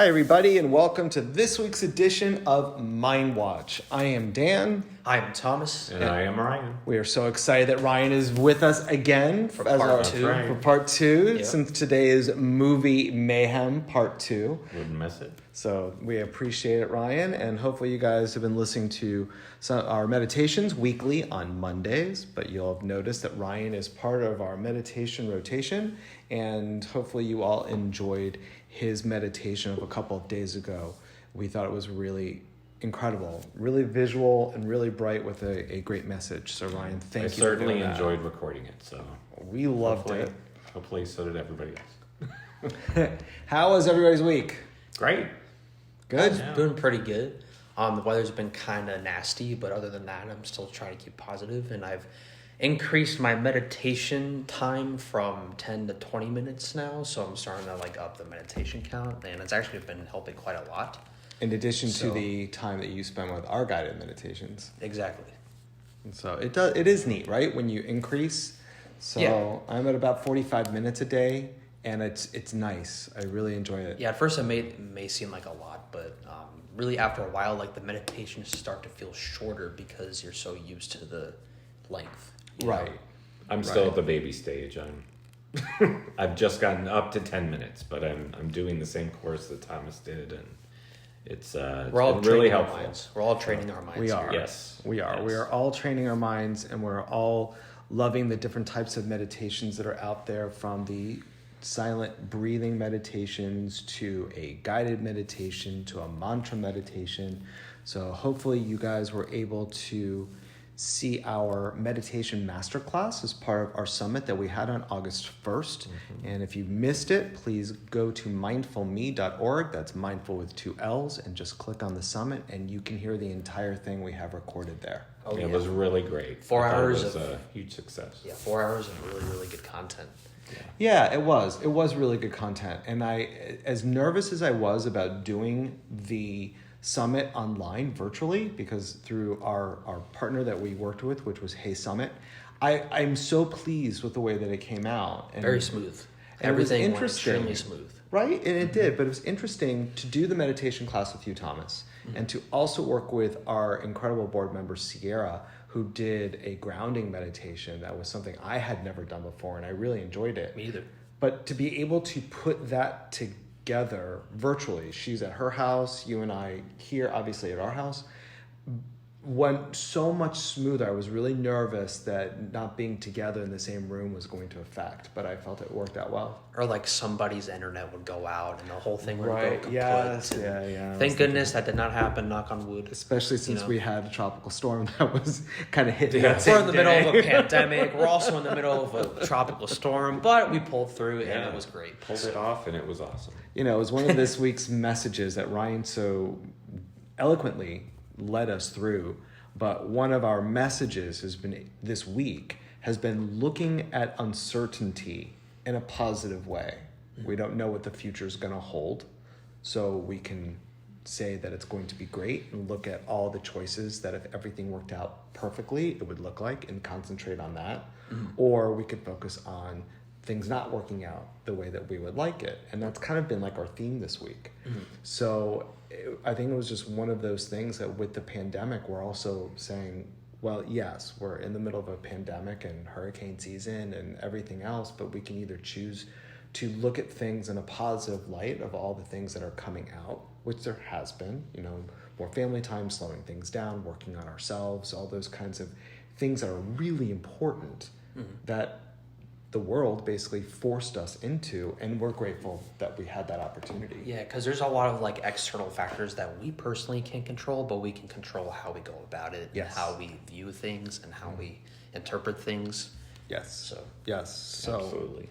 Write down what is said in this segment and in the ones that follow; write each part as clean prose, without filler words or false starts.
Hi, everybody, and welcome to this week's edition of mindWATCH. I am Dan. I'm Thomas. And I am Ryan. We are so excited that Ryan is with us again for part two. Yep. Since today is movie Mayhem part 2. Wouldn't miss it. So we appreciate it, Ryan, and hopefully you guys have been listening to our meditations weekly on Mondays, but you'll have noticed that Ryan is part of our meditation rotation, and hopefully you all enjoyed his meditation of a couple of days ago. We thought it was really incredible, really visual and really bright with a great message. So Ryan, thank you. I certainly enjoyed recording it, so we loved it. Hopefully so did everybody else. How was everybody's week? Great. Good? Yeah. Doing pretty good. The weather's been kind of nasty, but other than that, I'm still trying to keep positive, and I've increased my meditation time from 10 to 20 minutes now, so I'm starting to up the meditation count, and it's actually been helping quite a lot. In addition to the time that you spend with our guided meditations. Exactly. And so it is neat, right? When you increase. So yeah. I'm at about 45 minutes a day, and it's nice. I really enjoy it. Yeah, at first it may seem like a lot, but really after a while, the meditations start to feel shorter because you're so used to the length. Right. I'm still at the baby stage. I've just gotten up to 10 minutes, but I'm doing the same course that Thomas did, and it's been really helpful. We're all training our minds. We are. Yes. We are. Yes. We are all training our minds, and we're all loving the different types of meditations that are out there, from the silent breathing meditations to a guided meditation to a mantra meditation. So hopefully you guys were able to see our meditation masterclass as part of our summit that we had on August 1st. Mm-hmm. And if you missed it, please go to mindFULLme.org. That's mindful with 2 L's, and just click on the summit, and you can hear the entire thing we have recorded there. Oh, yeah. It was really great. 4 hours was a huge success. Yeah, 4 hours of really, really good content. Yeah, it was. It was really good content. And I, as nervous as I was about doing the summit online virtually, because through our partner that we worked with, which was Hey Summit, I'm so pleased with the way that it came out. And very smooth. Everything went extremely smooth. Right? And it did. But it was interesting to do the meditation class with you, Thomas, and to also work with our incredible board member, Sierra, who did a grounding meditation. That was something I had never done before, and I really enjoyed it. Me either. But to be able to put that together virtually, she's at her house, you and I here, obviously at our house, went so much smoother. I was really nervous that not being together in the same room was going to affect, but I felt it worked out well. Or somebody's internet would go out and the whole thing would go kaput. Yes, yeah. Thank goodness that did not happen, knock on wood. Especially since we had a tropical storm that was kind of hitting us. We're in the middle of a pandemic. We're also in the middle of a tropical storm, but we pulled through and it was great. Pulled it off and it was awesome. It was one of this week's messages that Ryan so eloquently led us through, but one of our messages has been looking at uncertainty in a positive way. Mm-hmm. We don't know what the future is going to hold, so we can say that it's going to be great and look at all the choices that if everything worked out perfectly, it would look like, and concentrate on that. Mm-hmm. Or we could focus on things not working out the way that we would like it. And that's kind of been our theme this week. Mm-hmm. So I think it was just one of those things that with the pandemic, we're also saying, well, yes, we're in the middle of a pandemic and hurricane season and everything else, but we can either choose to look at things in a positive light of all the things that are coming out, which there has been, more family time, slowing things down, working on ourselves, all those kinds of things that are really important. Mm-hmm. that the world basically forced us into, and we're grateful that we had that opportunity. Yeah, because there's a lot of external factors that we personally can't control, but we can control how we go about it, yes, and how we view things, and how we interpret things. Yes. So absolutely.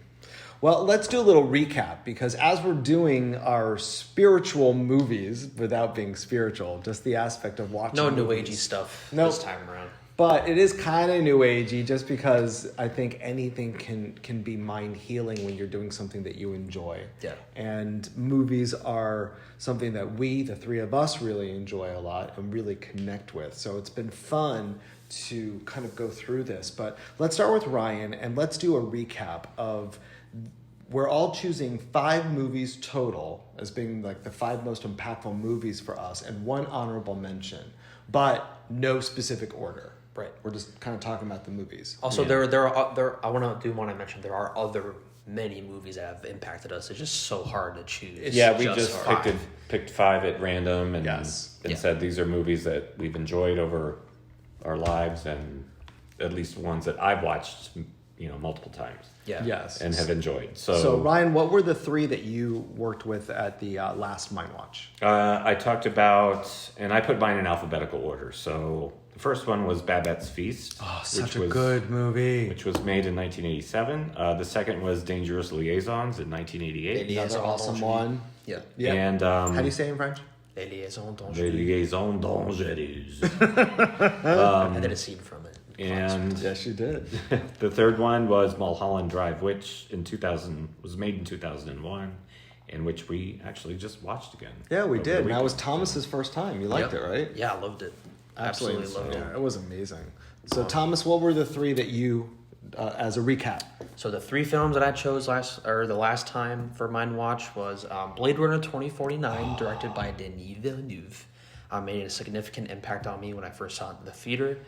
Well, let's do a little recap, because as we're doing our spiritual movies, without being spiritual, just the aspect of watching no movies. New Agey stuff Nope. This time around. But it is kind of new agey, just because I think anything can be mind healing when you're doing something that you enjoy. Yeah. And movies are something that we, the three of us, really enjoy a lot and really connect with. So it's been fun to kind of go through this. But let's start with Ryan, and let's do a recap of we're all choosing 5 movies total as being like the 5 most impactful movies for us, and 1 honorable mention, but no specific order. Right. We're just kind of talking about the movies. Also, there are. I want to mention there are other many movies that have impacted us. It's just so hard to choose. We just picked 5 at random and said these are movies that we've enjoyed over our lives, and at least ones that I've watched, multiple times. Yeah. Yes. And have enjoyed. So Ryan, what were the 3 that you worked with at the last mindWATCH? I talked about, and I put mine in alphabetical order. So the first one was Babette's Feast. Oh, such a good movie. Which was made in 1987. The second was Dangerous Liaisons in 1988. Another awesome one. Yeah. And how do you say it in French? Les Liaisons Dangereuses. Les Liaisons Dangereuses. I did a scene from it. And yes, you did. The third one was Mulholland Drive, which was made in 2001, and which we actually just watched again. Yeah, we did. And that was Thomas's first time. You liked it, right? Yeah, I loved it. Absolutely loved it. Yeah, it was amazing. So, Thomas, what were the 3 that you, as a recap? So the 3 films that I chose the last time for mindWATCH was Blade Runner 2049, directed by Denis Villeneuve. Made a significant impact on me when I first saw it in the theater.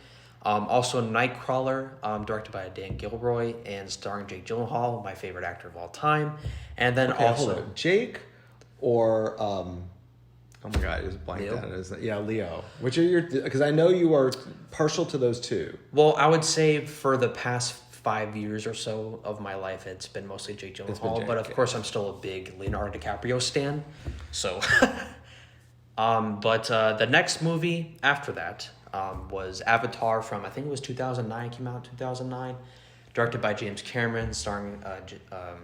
Also Nightcrawler, directed by Dan Gilroy and starring Jake Gyllenhaal, my favorite actor of all time. And then also Jake or oh my god, I just blanked out. Leo. Which are your, because I know you are partial to those 2. Well, I would say for the past 5 years or so of my life, it's been mostly Jake Gyllenhaal. But of course, I'm still a big Leonardo DiCaprio stan. So, but the next movie after that was Avatar from, I think it was 2009. Came out in 2009, directed by James Cameron, starring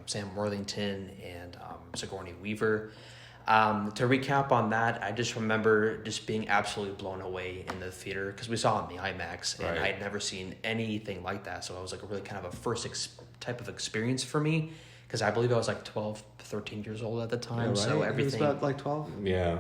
Sam Worthington and Sigourney Weaver. To recap on that, I just remember just being absolutely blown away in the theater because we saw it in the IMAX, and I had never seen anything like that. So it was like a really kind of a first type of experience for me, because I believe I was like 12, 13 years old at the time. Yeah, right? So everything. It was about like 12? Yeah.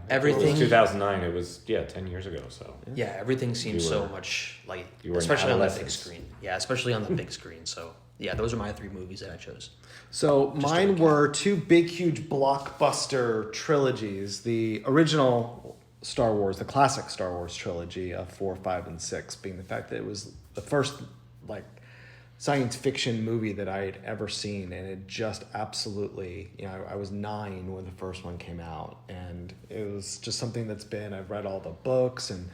Everything. It was 2009. It was, 10 years ago. So yeah, everything seemed so much like, especially on the big screen. Yeah, especially on the big screen. So yeah, those are my 3 movies that I chose. So mine were 2 big, huge blockbuster trilogies. The original Star Wars, the classic Star Wars trilogy of 4, 5, and 6, being the fact that it was the first science fiction movie that I had ever seen, and it just absolutely, I was 9 when the first one came out, and it was just something I've read all the books and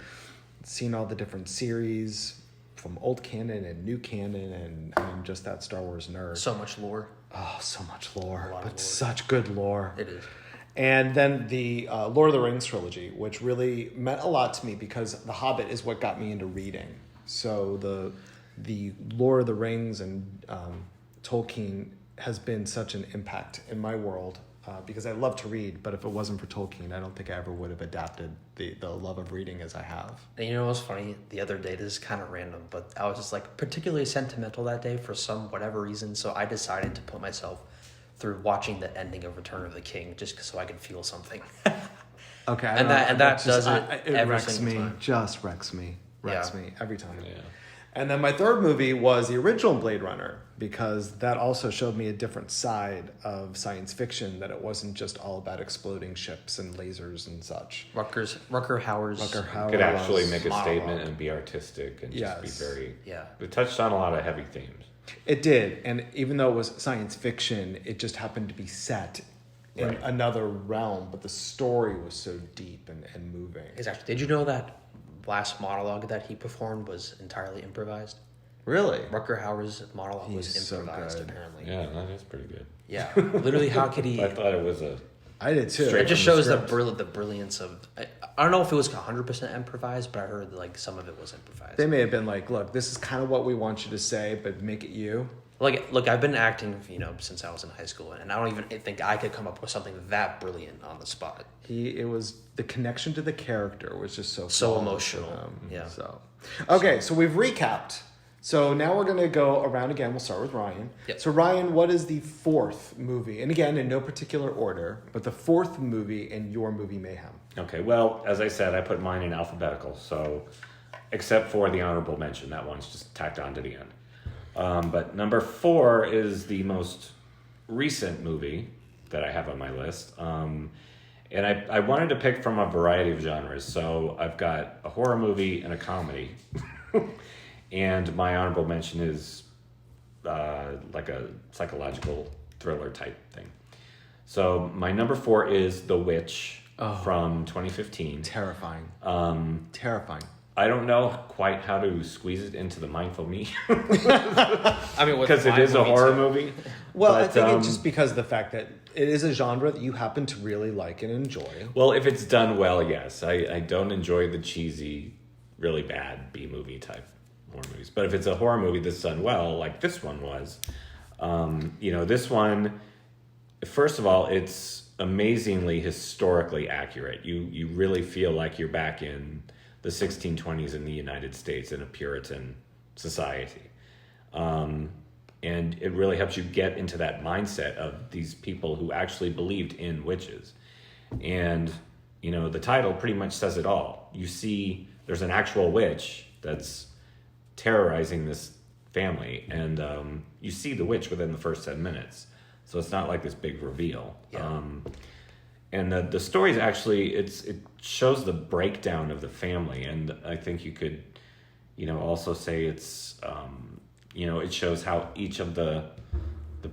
seen all the different series from old canon and new canon, and I'm just that Star Wars nerd. So much lore. Oh, so much lore, but such good lore. It is. And then the Lord of the Rings trilogy, which really meant a lot to me because The Hobbit is what got me into reading. So the Lord of the Rings and Tolkien has been such an impact in my world because I love to read, but if it wasn't for Tolkien, I don't think I ever would have adapted the love of reading as I have. And you know what's funny? The other day, this is kind of random, but I was just particularly sentimental that day for whatever reason, so I decided to put myself through watching the ending of Return of the King just so I could feel something. Okay. And that does it every wrecks single me. time. Just wrecks me every time. Yeah. And then my third movie was the original Blade Runner, because that also showed me a different side of science fiction, that it wasn't just all about exploding ships and lasers and such. Rutger Hauer's could actually make a statement and be artistic and just be very... Yeah. It touched on a lot of heavy themes. It did, and even though it was science fiction, it just happened to be set in another realm, but the story was so deep and moving. Exactly. Did you know that last monologue that he performed was entirely improvised? Really? Rutger Hauer's monologue was improvised, apparently. Yeah, that is pretty good. Yeah. Literally, how could he... I thought it was I did too. It just shows the brilliance of... I don't know if it was 100% improvised, but I heard some of it was improvised. They may have been like, look, this is kind of what we want you to say, but make it you. Look, I've been acting, since I was in high school, and I don't even think I could come up with something that brilliant on the spot. It was the connection to the character was just so emotional. Yeah. So we've recapped. So now we're going to go around again. We'll start with Ryan. Yep. So Ryan, what is the 4th movie? And again, in no particular order, but the 4th movie in your movie Mayhem. Okay, well, as I said, I put mine in alphabetical, so except for the honorable mention, that one's just tacked on to the end. But number 4 is the most recent movie that I have on my list. And I wanted to pick from a variety of genres. So I've got a horror movie and a comedy. And my honorable mention is like a psychological thriller type thing. So my number 4 is The Witch from 2015. Terrifying. Terrifying. I don't know quite how to squeeze it into the mindFULLme. I mean, because it is a horror movie. Well, but, I think it's just because of the fact that it is a genre that you happen to really like and enjoy. Well, if it's done well, yes. I don't enjoy the cheesy, really bad B-movie type horror movies. But if it's a horror movie that's done well, like this one was, this one, first of all, it's amazingly historically accurate. You really feel like you're back in the 1620s in the United States in a Puritan society. And it really helps you get into that mindset of these people who actually believed in witches. And, the title pretty much says it all. You see there's an actual witch that's terrorizing this family, and you see the witch within the first 10 minutes. So it's not like this big reveal. Yeah. And the story is actually, it shows the breakdown of the family. And I think you could, also say it's, it shows how each of the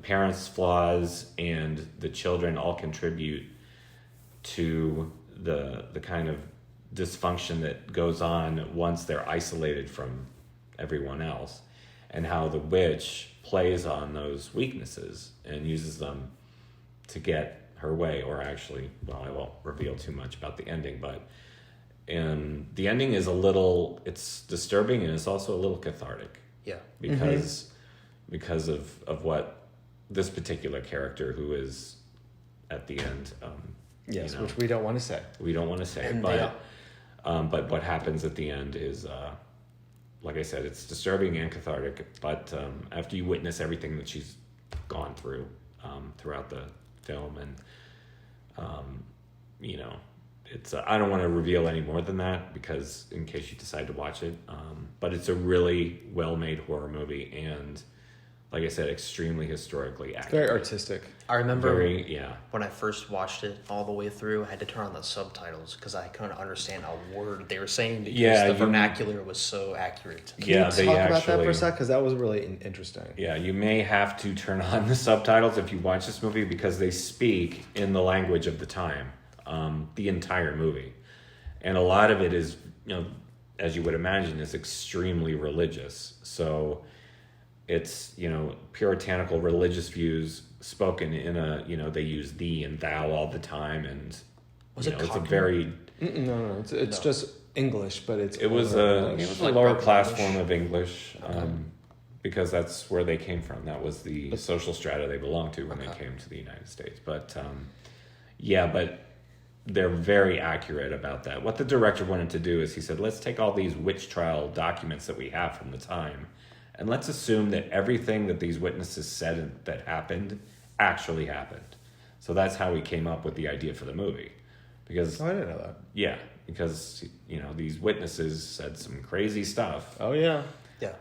parents' flaws and the children all contribute to the kind of dysfunction that goes on once they're isolated from everyone else, and how the witch plays on those weaknesses and uses them to get her way, or actually, well, I won't reveal too much about the ending, but the ending is it's disturbing, and it's also a little cathartic. Yeah. Because of what this particular character who is at the end. Yes, which we don't want to say. We don't want to say, but what happens at the end is, like I said, it's disturbing and cathartic. But after you witness everything that she's gone through throughout the film, and it's I don't want to reveal any more than that, because in case you decide to watch it, but it's a really well-made horror movie, and like I said, extremely historically accurate. Very artistic. I remember yeah. when I first watched it all the way through, I had to turn on the subtitles because I couldn't understand a word they were saying, because the vernacular was so accurate. Can you talk about that for a sec? Because that was really interesting. Yeah, you may have to turn on the subtitles if you watch this movie, because they speak in the language of the time, the entire movie. And a lot of it is, as you would imagine, is extremely religious. So it's, puritanical religious views spoken in a, they use thee and thou all the time. And was it it's a very... No, it's just English, but it was a lower class form of English, because that's where they came from. That was the social strata they belonged to when they came to the United States. But but they're very accurate about that. What the director wanted to do is he said, let's take all these witch trial documents that we have from the time, and let's assume that everything that these witnesses said that happened actually happened. So that's how we came up with the idea for the movie. Because I didn't know that. Yeah, because these witnesses said some crazy stuff. Oh yeah. Yeah.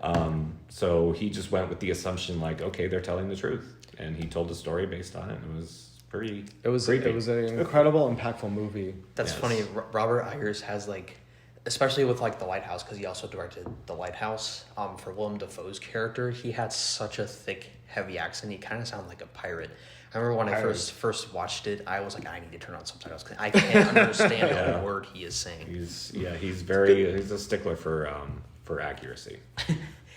So he just went with the assumption, like, okay, they're telling the truth, and he told a story based on it. And it was pretty. It was creepy. It was an incredible, impactful movie. That's funny. Robert Eggers has especially with The Lighthouse, because he also directed The Lighthouse. For Willem Dafoe's character, he had such a thick, heavy accent. He kind of sounded like a pirate. I remember when I first watched it, I was like, I need to turn on subtitles because I can't understand a word he is saying. He's a stickler for accuracy.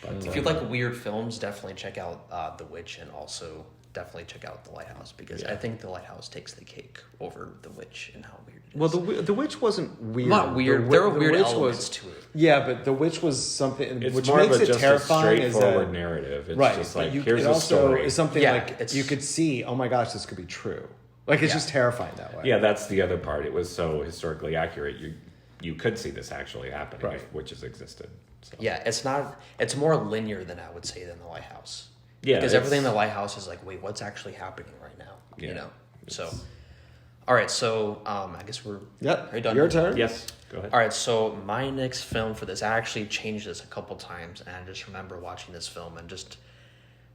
But, if you like weird films, definitely check out The Witch, and also definitely check out The Lighthouse, because I think The Lighthouse takes the cake over The Witch and how weird it is. Well, the Witch wasn't weird. Not weird. There were weird elements to it. Yeah, but The Witch was something it's which more makes of a, it just terrifying. A straightforward narrative. It's just like, here's it a also story. is something it's, you could see. Oh my gosh, this could be true. It's just terrifying that way. Yeah, that's the other part. It was so historically accurate. You could see this actually happening if witches existed. So. Yeah, it's more linear than I would say than The Lighthouse. Yeah, because everything in The Lighthouse is like, wait, what's actually happening right now? Yeah, So, all right. So, I guess we're Yep. Are you done? Your turn. Yes. Go ahead. All right. So my next film for this, I actually changed this a couple times, and I just remember watching this film and just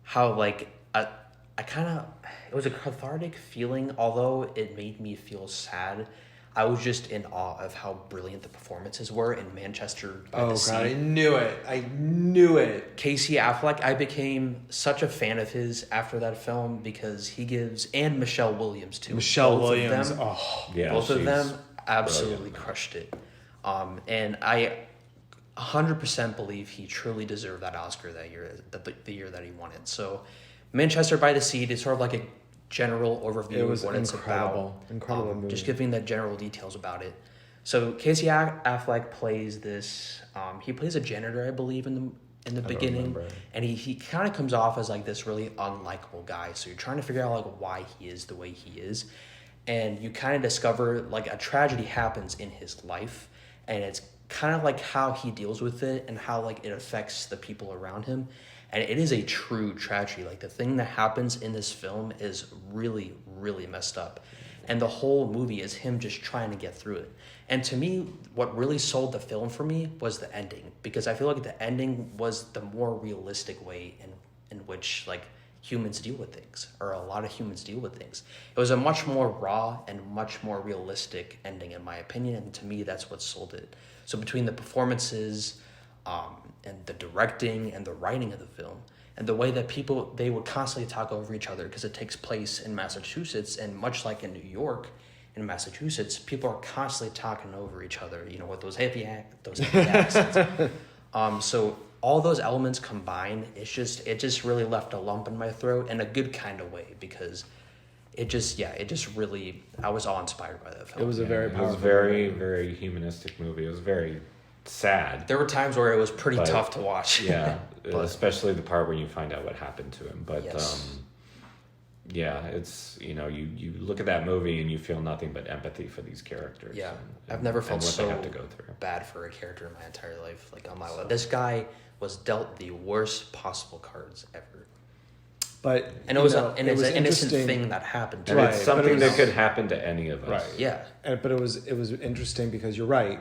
how it was a cathartic feeling, although it made me feel sad. I was just in awe of how brilliant the performances were in Manchester by the Sea. God, I knew it. Casey Affleck, I became such a fan of his after that film because he gives, and Michelle Williams too. Both of them, both of them absolutely crushed it. And I 100% believe he truly deserved that Oscar that year, the year that he won it. So Manchester by the Sea is sort of like a general overview of what it's about. Incredible movie. Just giving the general details about it. So Casey Affleck plays this. He plays a janitor, I believe, in the beginning, and he kind of comes off as like this really unlikable guy. So you're trying to figure out like why he is the way he is, and you kind of discover like a tragedy happens in his life, and it's kind of like how he deals with it and how like it affects the people around him. And it is a true tragedy. Like the thing that happens in this film is really, really messed up. And the whole movie is him just trying to get through it. And to me, what really sold the film for me was the ending. Because I feel like the ending was the more realistic way in which like humans deal with things. Or a lot of humans deal with things. It was a much more raw and much more realistic ending in my opinion. And to me, that's what sold it. So between the performances, and the directing and the writing of the film and the way that they would constantly talk over each other because it takes place in Massachusetts, and much like in New York, in Massachusetts, people are constantly talking over each other, with those hippie accents. So all those elements combined, it just really left a lump in my throat in a good kind of way because it just really, I was awe-inspired by that film. It was very, very humanistic movie. It was very sad. There were times where it was pretty tough to watch. Yeah, especially the part when you find out what happened to him. But yes. It's you look at that movie and you feel nothing but empathy for these characters. Yeah, and I've never felt so have to go through. bad for a character in my entire life. Like on my life, this guy was dealt the worst possible cards ever. But and it was an innocent thing that happened to him. Right, it's something that could happen to any of us. Right. Yeah. But it was interesting because you're right.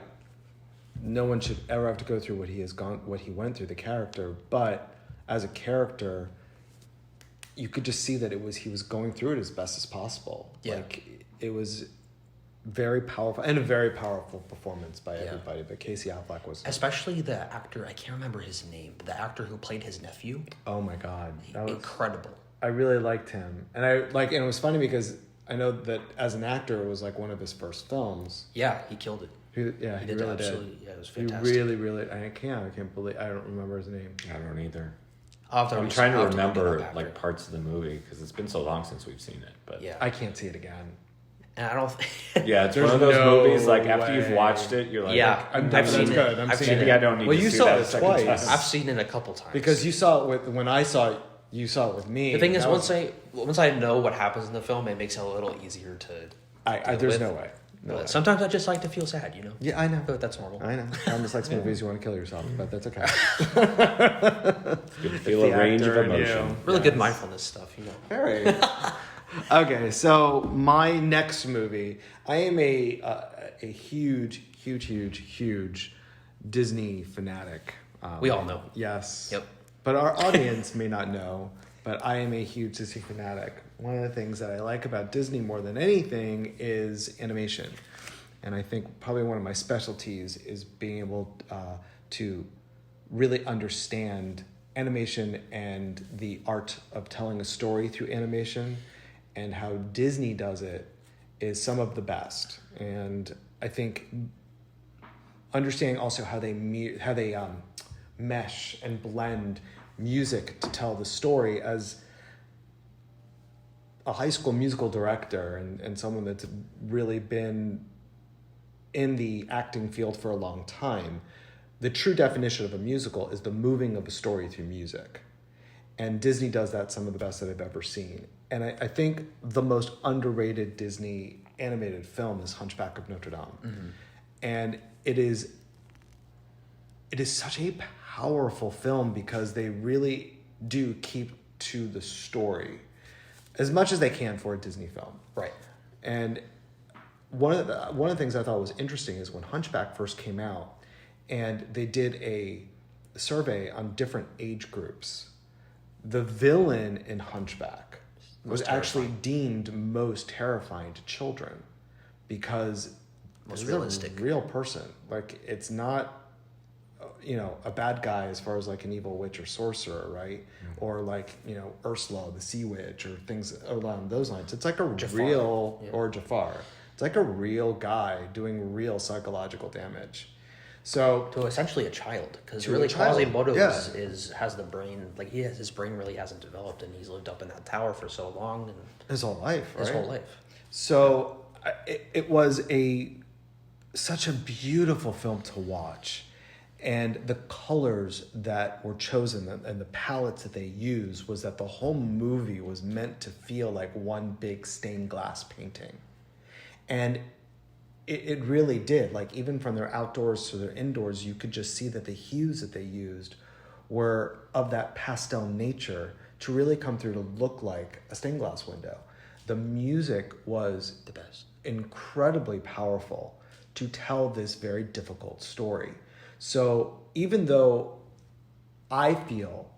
No one should ever have to go through what he went through, the character. But as a character, you could just see that he was going through it as best as possible. Yeah. Like it was very powerful and a very powerful performance by everybody. But Casey Affleck was especially the actor. I can't remember his name, but the actor who played his nephew. Oh my God, that was incredible. I really liked him, and and it was funny because I know that as an actor, it was like one of his first films. Yeah, he killed it. He really did. Yeah, it was fantastic. He really. I can't believe. I don't remember his name. I don't either. I'm trying to remember like parts of the movie because it's been so long since we've seen it. But yeah, I can't see it again. And I don't. Yeah, it's one of those movies. Like after you've watched it, you're like, yeah, I've seen it. Good. Maybe I don't need to see that a second time. I've seen it a couple times because you saw it when I saw it. You saw it with me. The thing is, once I know what happens in the film, it makes it a little easier to. There's no way. No, sometimes I just like to feel sad, Yeah, I know. I feel like that's normal. I know. I'm just like movies you want to kill yourself, but that's okay. You can feel a range of emotion. Really good mindfulness stuff, Very. Okay, so my next movie, I am a huge Disney fanatic. We all know. Yes. Yep. But our audience may not know, but I am a huge Disney fanatic. One of the things that I like about Disney more than anything is animation. And I think probably one of my specialties is being able to really understand animation and the art of telling a story through animation, and how Disney does it is some of the best. And I think understanding also how they mesh and blend music to tell the story. As a high school musical director and someone that's really been in the acting field for a long time, the true definition of a musical is the moving of a story through music. And Disney does that some of the best that I've ever seen. And I think the most underrated Disney animated film is Hunchback of Notre Dame. Mm-hmm. And it is such a powerful film because they really do keep to the story as much as they can for a Disney film. Right. And one of the things I thought was interesting is when Hunchback first came out and they did a survey on different age groups, the villain in Hunchback was actually deemed most terrifying to children because most this realistic. is a real person. Like, it's not, a bad guy as far as like an evil witch or sorcerer, right? Mm-hmm. Or like, Ursula, the sea witch, or things along those lines. It's like a Jafar. or Jafar. It's like a real guy doing real psychological damage. So to essentially a child, because to really a child, Quasimodo yeah. has the brain, like his brain really hasn't developed, and he's lived up in that tower for so long, and his whole life, right? His whole life. So it was such a beautiful film to watch, and the colors that were chosen and the palettes that they used was that the whole movie was meant to feel like one big stained glass painting, and it really did. Like, even from their outdoors to their indoors, you could just see that the hues that they used were of that pastel nature to really come through to look like a stained glass window. The music was the best, incredibly powerful to tell this very difficult story. So even though I feel,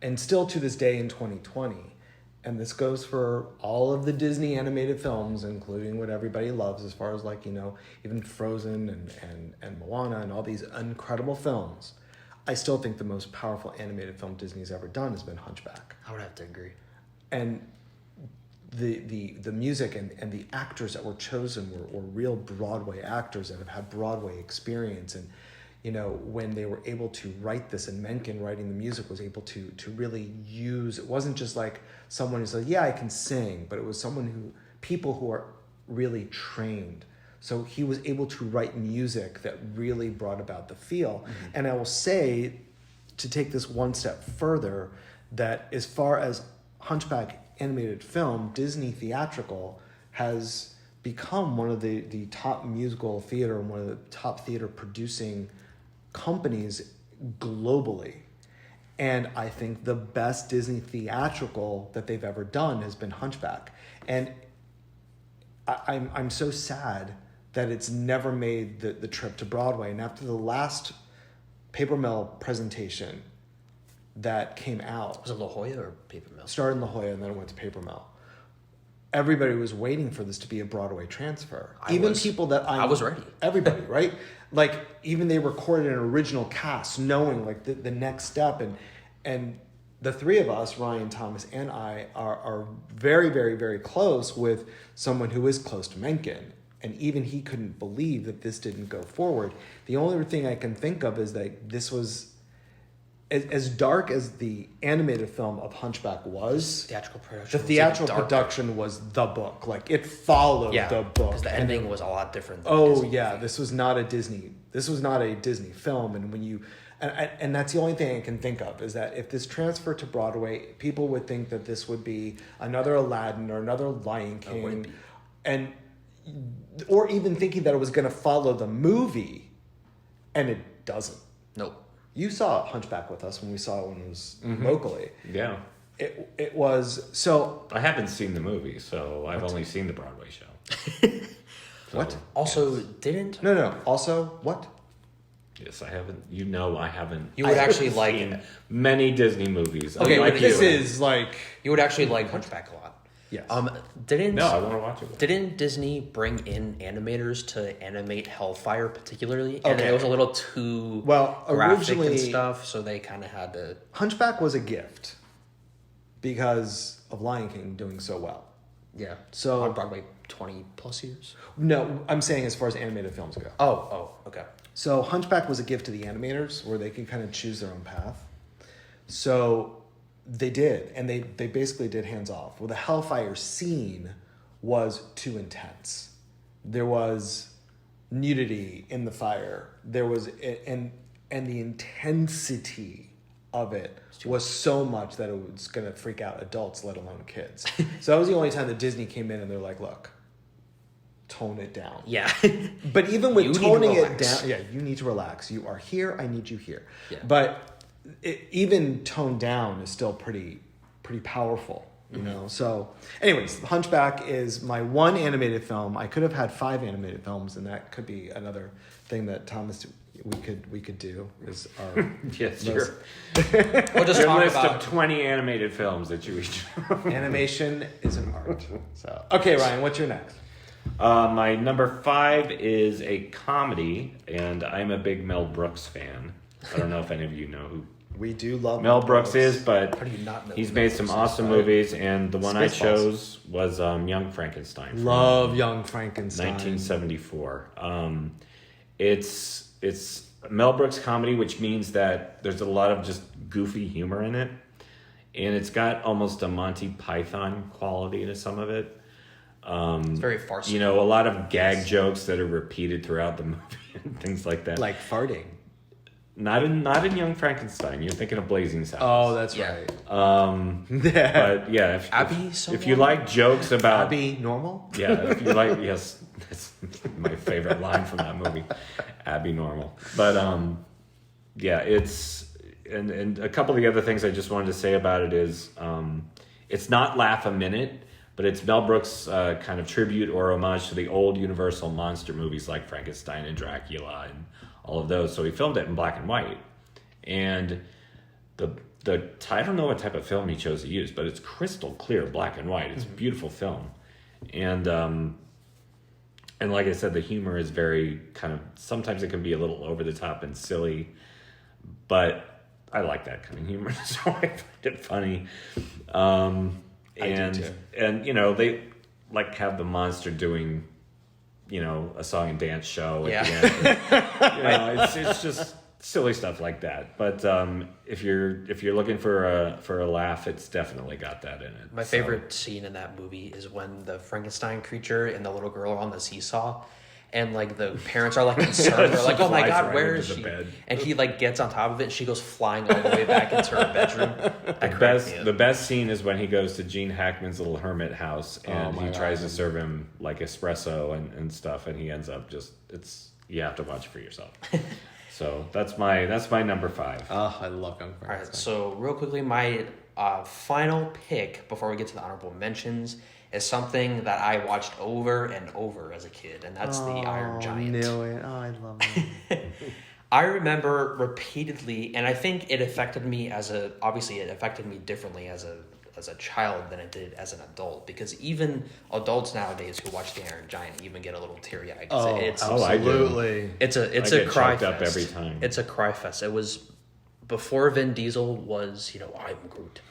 and still to this day in 2020, and this goes for all of the Disney animated films, including what everybody loves as far as like, even Frozen and Moana and all these incredible films, I still think the most powerful animated film Disney's ever done has been Hunchback. I would have to agree. And the music and the actors that were chosen were real Broadway actors that have had Broadway experience. And when they were able to write this, and Menken writing the music was able to really use, it wasn't just like someone who said, yeah, I can sing, but it was people who are really trained. So he was able to write music that really brought about the feel. Mm-hmm. And I will say, to take this one step further, that as far as Hunchback animated film, Disney theatrical has become one of the top musical theater and one of the top theater producing companies globally. And I think the best Disney theatrical that they've ever done has been Hunchback. And I'm so sad that it's never made the trip to Broadway. And after the last Paper Mill presentation that came out, was it La Jolla or Paper Mill? Started in La Jolla and then it went to Paper Mill. Everybody was waiting for this to be a Broadway transfer. People that I was ready. Everybody, right? Like, even they recorded an original cast, knowing like the next step, and the three of us, Ryan, Thomas, and I, are very, very, very close with someone who is close to Menken, and even he couldn't believe that this didn't go forward. The only thing I can think of is that this was as dark as the animated film of Hunchback was. Theatrical production. The theatrical production was the book. Like, it followed the book. Because the ending was a lot different. This was not a Disney. This was not a Disney film. And when you, and that's the only thing I can think of, is that if this transferred to Broadway, people would think that this would be another Aladdin or another Lion King, or even thinking that it was going to follow the movie, and it doesn't. Nope. You saw Hunchback with us when we saw it when it was mm-hmm. locally. Yeah. It was, so... I haven't seen the movie, so I've only seen the Broadway show. What? Also, didn't... No. Also, what? Yes, I haven't. I haven't. You would actually like seen many Disney movies. Okay, like but this is like... You would actually like Hunchback a lot. Yes. No, I want to watch it. Didn't Disney bring in animators to animate Hellfire particularly? And it was a little too graphic and stuff, so they kind of had to... Hunchback was a gift because of Lion King doing so well. Yeah. So on Broadway 20 plus years? No, I'm saying as far as animated films go. Oh, okay. So Hunchback was a gift to the animators where they could kind of choose their own path. So they did, and they basically did hands off. Well, the Hellfire scene was too intense. There was nudity in the fire. There was, and the intensity of it was so much that it was going to freak out adults, let alone kids. So that was the only time that Disney came in and they're like, look, tone it down. Yeah. But even with toning it down, you need to relax. You are here, I need you here. Yeah. But even toned down is still pretty powerful. You know, so anyways, Hunchback is my one animated film. I could have had 5 animated films, and that could be another thing that Thomas we could do is our yes, list. We'll just your talk list about of 20 animated films that you each. Animation is an art. So okay, Ryan, what's your next? My number 5 is a comedy, and I'm a big Mel Brooks fan. I don't know if any of you know who We do love Mel Brooks is, but How do you not know he's who made Mel some Brooks is? awesome movies, and the one I Spaceballs. chose was Young Frankenstein. from Love Young Frankenstein. 1974. It's Mel Brooks comedy, which means that there's a lot of just goofy humor in it, and it's got almost a Monty Python quality to some of it. It's very farcical. You know, a lot of gag jokes that are repeated throughout the movie and things like that. Like farting. Not in Young Frankenstein. You're thinking of Blazing Saddles. Oh, that's Yeah. right. But yeah, Abby, if you like jokes about Abby Normal? yeah, if you like, yes, that's my favorite line from that movie, Abby Normal. But yeah, it's and a couple of the other things I just wanted to say about it is it's not laugh a minute, but it's Mel Brooks' kind of tribute or homage to the old Universal monster movies like Frankenstein and Dracula and all of those. So he filmed it in black and white, and I don't know what type of film he chose to use, but it's crystal clear black and white. It's a beautiful film, and like I said, the humor is very kind of, sometimes it can be a little over the top and silly, but I like that kind of humor, so I find it funny. I do too. And you know, they like have the monster doing, you know, a song and dance show at the end. You know, it's just silly stuff like that. But if you're looking for a laugh, it's definitely got that in it. My favorite scene in that movie is when the Frankenstein creature and the little girl are on the seesaw, and like the parents are like concerned. They're like, "Oh my Flies god, right where into is the she?" bed. And he like gets on top of it, and she goes flying all the way back into her bedroom. The best scene is when he goes to Gene Hackman's little hermit house, and he tries to serve him like espresso and stuff, and he ends up you have to watch it for yourself. So that's my number 5. Oh, I love Young Frankenstein. All right, so real quickly, my final pick before we get to the honorable mentions is something that I watched over and over as a kid, and that's the Iron Giant. Knew it. Oh, I love it. I remember repeatedly, and I think it affected me obviously it affected me differently as a child than it did as an adult, because even adults nowadays who watch the Iron Giant even get a little teary-eyed. Oh, absolutely. It's a get cry choked up fest. every time. It's a cry fest. It was before Vin Diesel was, I'm Groot.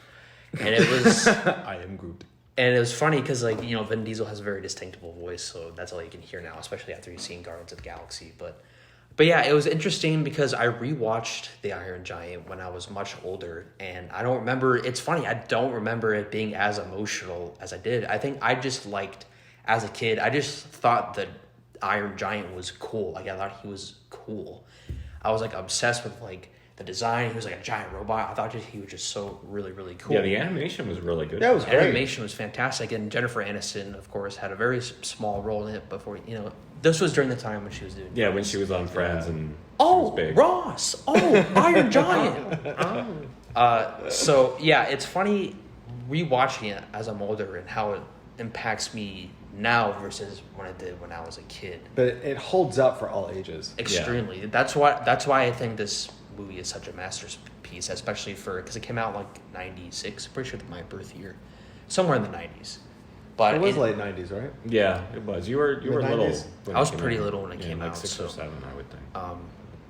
And it was I am Groot. and it was funny because Vin Diesel has a very distinctive voice, so that's all you can hear now, especially after you've seen Guardians of the Galaxy. But yeah, it was interesting because I rewatched The Iron Giant when I was much older, and I don't remember, it's funny, I don't remember it being as emotional as I did. I think I just liked, as a kid, I just thought that Iron Giant was cool. Like, I thought he was cool. I was, obsessed with, the design. He was, a giant robot. I thought he was just so really, really cool. Yeah, the animation was really good. That was great. Animation was fantastic, and Jennifer Aniston, of course, had a very small role in it before, this was during the time when she was doing... Yeah, when she was on Friends and she was big. Ross! Oh, Iron Giant! So, yeah, it's funny rewatching it as I'm older and how it impacts me now versus when it did when I was a kid. But it holds up for all ages. Extremely. Yeah. That's why I think this movie is such a masterpiece, especially because it came out 96, pretty sure my birth year, somewhere in the 90s. But it was late 90s, right? Yeah, it was. You were little. 90s? when I was it came pretty out. little when it came like out. 6 so, or 7, I would think.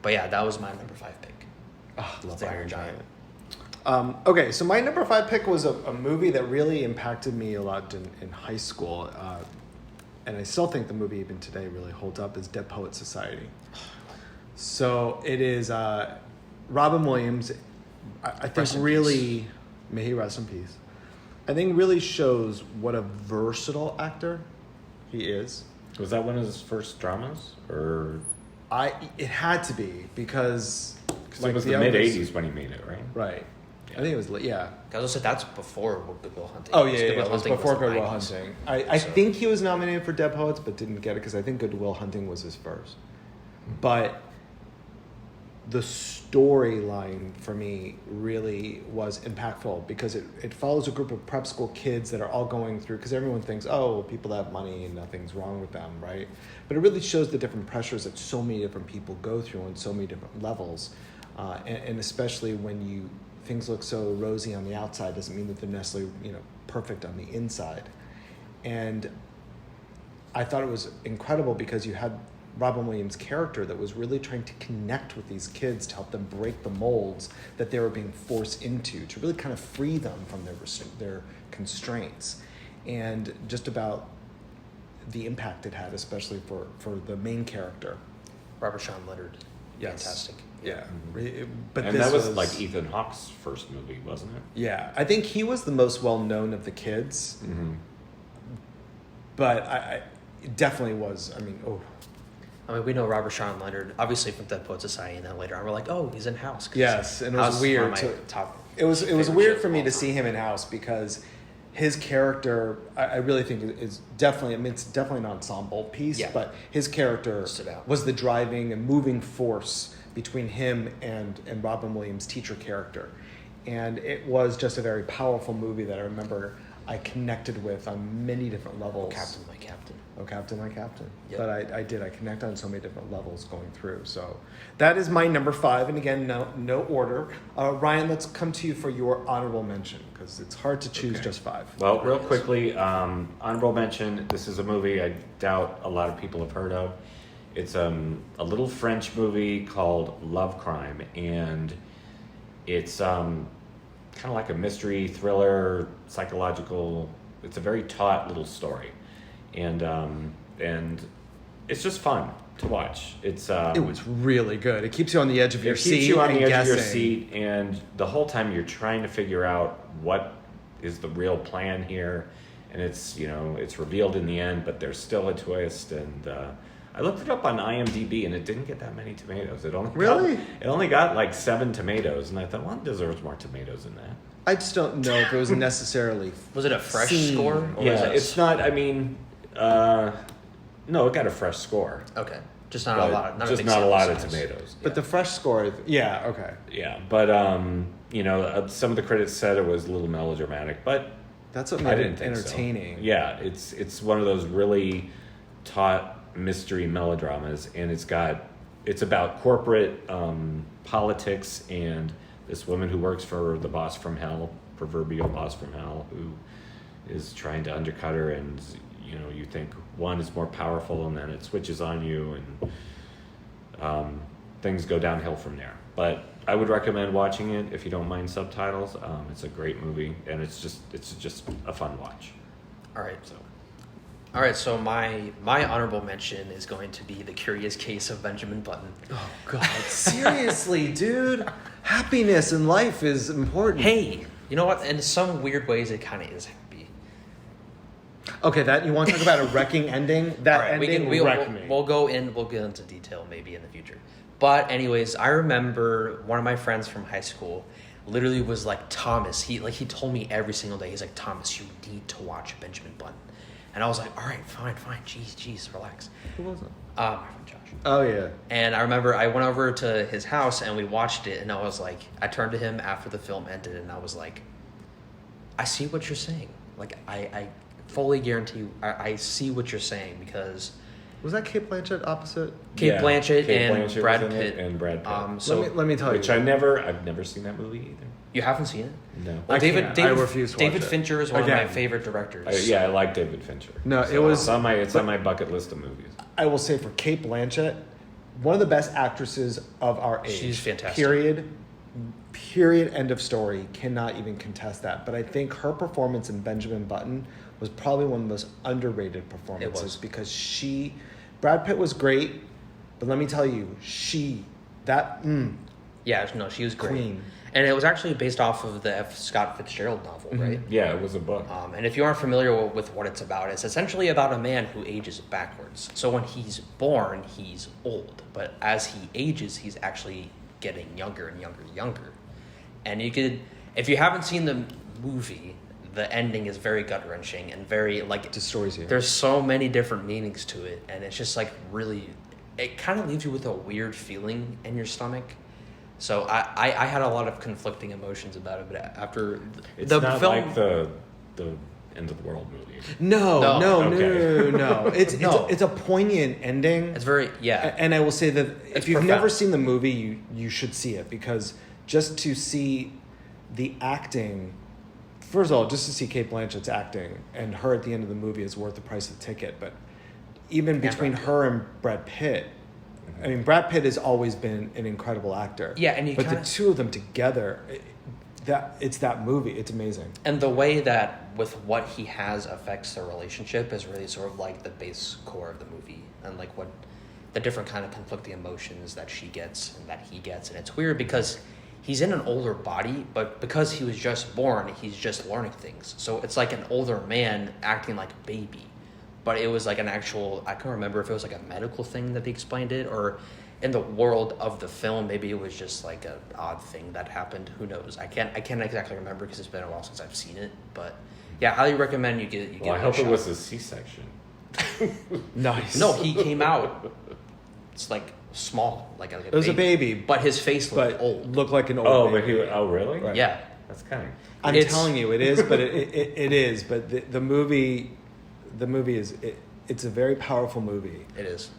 but yeah, that was my number 5 pick. Oh, love The Iron Giant. Okay, so my number 5 pick was a movie that really impacted me a lot in high school. And I still think the movie even today really holds up, is Dead Poets Society. So it is Robin Williams, I think really, may he rest in peace, I think really shows what a versatile actor he is. Was that one of his first dramas? Or It had to be, because it was the mid-'80s when he made it, right? Right. I think it was, yeah. I was said that's before Good Will Hunting. Oh, yeah, Good it Will was Hunting before the Good Will 90s. Hunting. I think he was nominated for Dead Poets, but didn't get it, because I think Good Will Hunting was his first. But the storyline for me really was impactful because it follows a group of prep school kids that are all going through, because everyone thinks, oh, people that have money and nothing's wrong with them, right? But it really shows the different pressures that so many different people go through on so many different levels. And especially when things look so rosy on the outside doesn't mean that they're necessarily, perfect on the inside. And I thought it was incredible because you had Robin Williams' character that was really trying to connect with these kids to help them break the molds that they were being forced into, to really kind of free them from their constraints, and just about the impact it had, especially for the main character. Robert Sean Leonard. Yes. Fantastic. Yeah. But and that was like Ethan Hawke's first movie, wasn't it? Yeah. I think he was the most well-known of the kids. Mm-hmm. But I it definitely was. I mean, we know Robert Sean Leonard, obviously from Dead Poet Society, and then later on we're like, oh, he's in House. Yes, and it was weird. It was weird for me to see him in House because his character, I really think is definitely, it's definitely an ensemble piece, but his character was the driving and moving force between him and Robin Williams' teacher character. And it was just a very powerful movie that I remember I connected with on many different levels. Captain, my captain. Oh, Captain, my captain. Yep. But I connect on so many different levels going through. So that is my number 5. And again, no order. Ryan, let's come to you for your honorable mention because it's hard to choose just 5. Well, real quickly, honorable mention. This is a movie I doubt a lot of people have heard of. It's a little French movie called Love Crime, and it's kind of like a mystery thriller, psychological. It's a very taut little story, and it's just fun to watch. It was really good. It keeps you on the edge of your seat. It keeps you on the edge of your seat, and the whole time you're trying to figure out what is the real plan here, and it's revealed in the end, but there's still a twist. And I looked it up on IMDb, and it didn't get that many tomatoes. It only got like 7 tomatoes, and I thought, well, it deserves more tomatoes than that. I just don't know if it was necessarily. Was it a fresh score? Or it's not. I mean, no, it got a fresh score. Okay, just not a lot. Not a lot of tomatoes. But the fresh score, okay. Yeah, but some of the critics said it was a little melodramatic, but that's what made it entertaining. So. Yeah, it's one of those really taut mystery melodramas, and it's about corporate politics and this woman who works for the boss from hell, proverbial boss from hell, who is trying to undercut her, and you think one is more powerful, and then it switches on you, and things go downhill from there. But I would recommend watching it if you don't mind subtitles. It's a great movie, and it's just a fun watch. All right, so my honorable mention is going to be The Curious Case of Benjamin Button. Oh, God. Seriously, dude. Happiness in life is important. Hey, you know what? In some weird ways, it kind of is happy. Okay, that you want to talk about a wrecking ending? That ending wrecked me. We'll get into detail maybe in the future. But anyways, I remember one of my friends from high school literally was like, Thomas, he told me every single day, he's like, Thomas, you need to watch Benjamin Button. And I was like, all right, fine. Jeez, relax. Who was it? My friend Josh. Oh, yeah. And I remember I went over to his house and we watched it, and I was like, I turned to him after the film ended, and I was like, I see what you're saying. Like, I fully guarantee I see what you're saying, because... Was that Cate Blanchett opposite? Kate Blanchett and Blanchett Brad Pitt. And Brad Pitt. So let me tell you. Which I've never seen that movie either. You haven't seen it? No. Well, I refuse to watch David it. Fincher is one of my favorite directors. I like David Fincher. No, so it's on my bucket list of movies. I will say for Cate Blanchett, one of the best actresses of our age. She's fantastic. Period. End of story. Cannot even contest that. But I think her performance in Benjamin Button was probably one of the most underrated performances because Brad Pitt was great, but let me tell you, she was great. Queen. And it was actually based off of the F. Scott Fitzgerald novel, right? Yeah, it was a book. And if you aren't familiar with what it's essentially about a man who ages backwards. So when he's born, he's old. But as he ages, he's actually getting younger and younger. And if you haven't seen the movie, the ending is very gut-wrenching and very, like... destroys you. There's so many different meanings to it, and it's just, like, really... It kind of leaves you with a weird feeling in your stomach. So I had a lot of conflicting emotions about it, but after It's the not film, like the end of the world movie. No. Okay. It's a poignant ending. it's very And I will say that if It's you've profound. never seen the movie, you should see it, because just to see the acting, first of all, just to see Cate Blanchett's acting and her at the end of the movie is worth the price of the ticket. But even between her and Brad Pitt, I mean, Brad Pitt has always been an incredible actor. Yeah, and but the two of them together, that movie, it's amazing. And the way that with what he has affects their relationship is really sort of like the base core of the movie, and like what the different kind of conflicting emotions that she gets and that he gets. And it's weird because he's in an older body, but because he was just born, he's just learning things. So it's like an older man acting like a baby. But it was like an actual, I can't remember if it was like a medical thing that they explained it, or in the world of the film, maybe it was just like an odd thing that happened. Who knows? I can't exactly remember because it's been a while since I've seen it. But yeah, I highly recommend you get Well, I it a hope it shot. was a C-section. Nice. No, he came out. It's like small, like a It was a baby, but his face looked but old. looked like an old Oh, baby. but really? Right. Yeah, That's kind of... I'm It's- telling you, it is, but it is. But the movie is it's a very powerful movie. it is.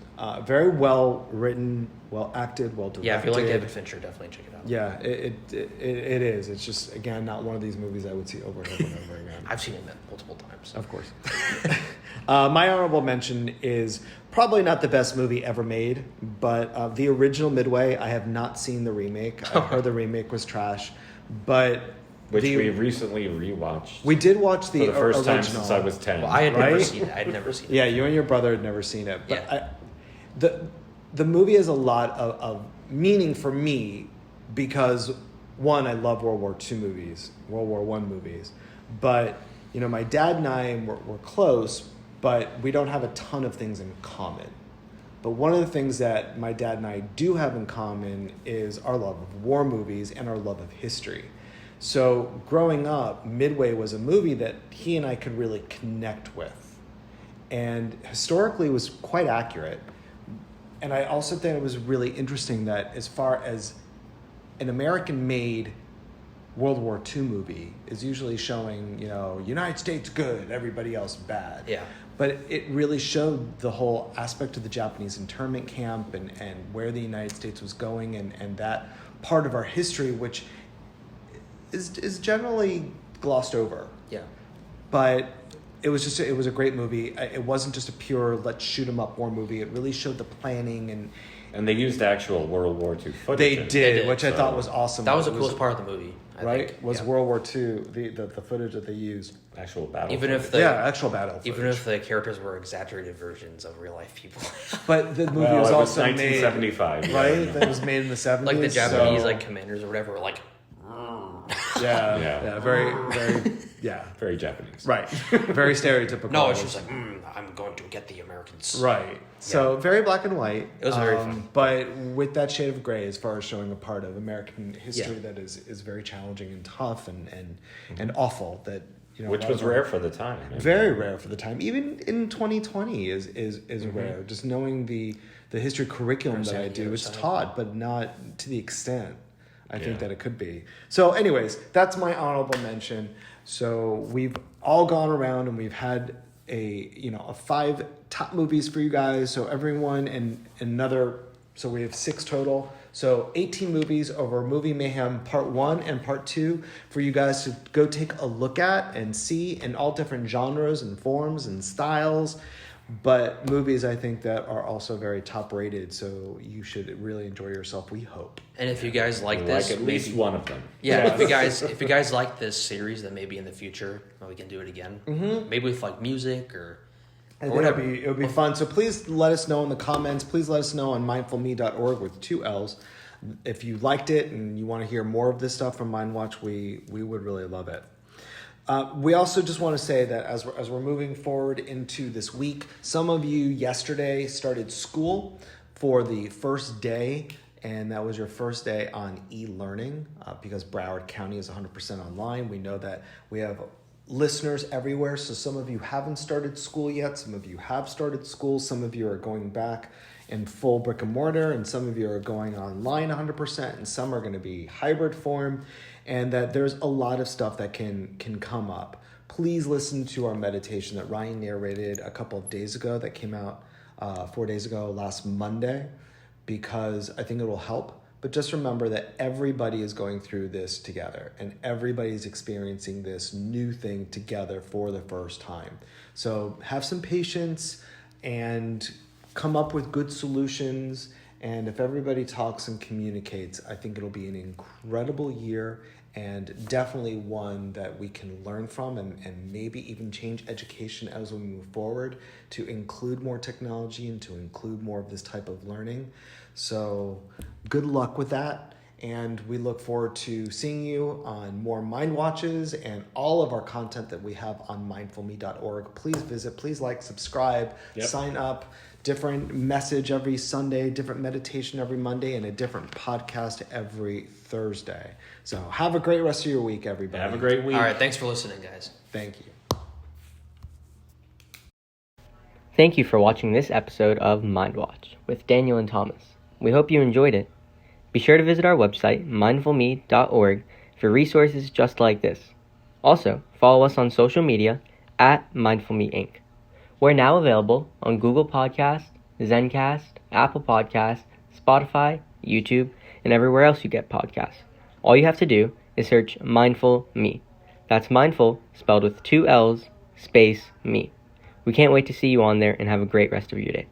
Very well written, well acted, well directed. Yeah, if you like David Fincher, definitely check it out. Yeah, it is. It's just, again, not one of these movies I would see over and over and over again. I've seen it multiple times. Of course. My honorable mention is probably not the best movie ever made, but the original Midway. I have not seen the remake. I heard the remake was trash, but Which we recently rewatched. we did watch the for the first time original. since I was 10. Well, I had never Right? seen it. I'd never seen it. Yeah, you and your brother had never seen it. But Yeah. the movie has a lot of meaning for me because, one, I love World War II movies, World War I movies. But, my dad and I were close, but we don't have a ton of things in common. But one of the things that my dad and I do have in common is our love of war movies and our love of history. So growing up, Midway was a movie that he and I could really connect with. And historically was quite accurate. And I also think it was really interesting that as far as an American-made World War II movie is usually showing, United States good, everybody else bad. Yeah. But it really showed the whole aspect of the Japanese internment camp and where the United States was going and that part of our history, which is generally glossed over. Yeah. But it was a great movie. It wasn't just a pure let's shoot 'em up war movie. It really showed the planning And they used actual World War II footage. they in it. did, which I thought was awesome. That was the It coolest part of the movie, I right? think. Was Yeah. World War II the footage that they used? Actual battle. Even if footage. the Actual battle. even footage. if the characters were exaggerated versions of real life people, But the movie Well, was it also 1975. made yeah. right. That was made in the 70s. like the Japanese so- commanders or whatever, were like. yeah, very, yeah, Very Japanese. right, very stereotypical. No, it's just like I'm going to get the Americans. right. So very black and white. It was very fun. but with that shade of gray, as far as showing a part of American history Yeah. that is very challenging and tough and awful. That Which was rare for the time. I mean, very rare for the time. Even in 2020 is rare. Just knowing the history curriculum that I Understanding do the is other side. taught, but not to the extent I think Yeah. that it could be. So anyways, that's my honorable mention. So we've all gone around and we've had a 5 top movies for you guys. So everyone and another, so we have 6 total. So 18 movies over Movie Mayhem Part 1 and Part 2 for you guys to go take a look at and see in all different genres and forms and styles. But movies, I think, that are also very top rated. So you should really enjoy yourself, we hope. And if you guys like like this, at least maybe, one of them. yeah. If you guys like this series, then maybe in the future we can do it again. Mm-hmm. Maybe with music or whatever. It would be fun. So please let us know in the comments. Please let us know on mindFULLme.org with 2 L's. If you liked it and you want to hear more of this stuff from mindWATCH, we would really love it. We also just want to say that as we're moving forward into this week, some of you yesterday started school for the first day, and that was your first day on e-learning because Broward County is 100% online. We know that we have listeners everywhere, so some of you haven't started school yet, some of you have started school, some of you are going back in full brick and mortar, and some of you are going online 100%, and some are going to be hybrid form, and that there's a lot of stuff that can come up. Please listen to our meditation that Ryan narrated a couple of days ago that came out 4 days ago, last Monday, because I think it will help. But just remember that everybody is going through this together, and everybody's experiencing this new thing together for the first time. So have some patience and come up with good solutions. And if everybody talks and communicates, I think it'll be an incredible year, and definitely one that we can learn from, and maybe even change education as we move forward to include more technology and to include more of this type of learning. So good luck with that. And we look forward to seeing you on more Mind Watches and all of our content that we have on mindFULLme.org. Please visit, please like, subscribe, sign up. Different message every Sunday, different meditation every Monday, and a different podcast every Thursday. So have a great rest of your week, everybody. Have a great week. All right, thanks for listening, guys. Thank you. Thank you for watching this episode of mindWATCH with Daniel and Thomas. We hope you enjoyed it. Be sure to visit our website, mindFULLme.org, for resources just like this. Also, follow us on social media at mindFULLme Inc. We're now available on Google Podcasts, Zencast, Apple Podcasts, Spotify, YouTube, and everywhere else you get podcasts. All you have to do is search mindFULLme. That's mindful, spelled with 2 L's, space, me. We can't wait to see you on there, and have a great rest of your day.